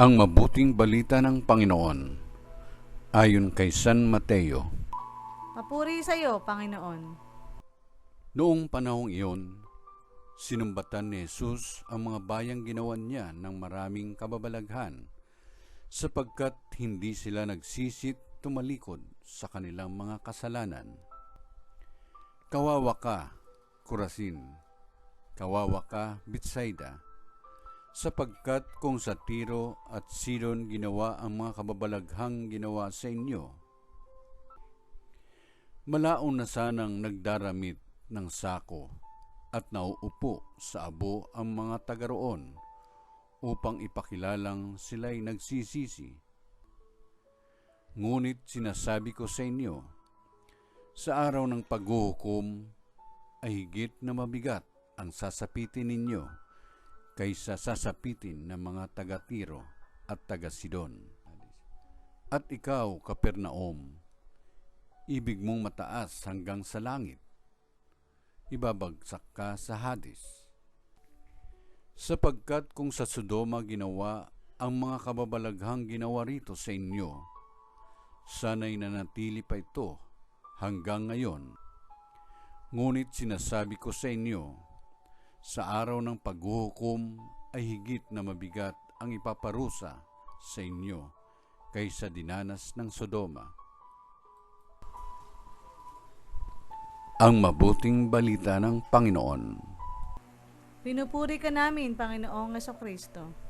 Ang mabuting balita ng Panginoon ayon kay San Mateo. Papuri sa iyo, Panginoon. Noong panahong iyon, sinumbatan ni Jesus ang mga bayang ginawan niya ng maraming kababalaghan, sapagkat hindi sila nagsisit tumalikod sa kanilang mga kasalanan. Kawawa ka, Corazin! Kawawa ka, Betsaida! Sapagkat kung sa Tiro at Sidon ginawa ang mga kababalaghang ginawa sa inyo, malaon na sanang nagdaramit ng sako at nauupo sa abo ang mga taga roon upang ipakilalang sila'y nagsisisi. Ngunit sinasabi ko sa inyo, sa araw ng paghuhukom ay higit na mabigat ang sasapitin ninyo kaysa sasapitin ng mga taga-Tiro at taga-Sidon. At ikaw, Kapernaum, ibig mong mataas hanggang sa langit, ibabagsak ka sa Hades. Sapagkat kung sa Sodoma ginawa ang mga kababalaghang ginawa rito sa inyo, sana'y nanatili pa ito hanggang ngayon. Ngunit sinasabi ko sa inyo, sa araw ng paghuhukom ay higit na mabigat ang ipaparusa sa inyo kaysa dinanas ng Sodoma. Ang mabuting balita ng Panginoon. Pinupuri ka namin, Panginoong Jesucristo.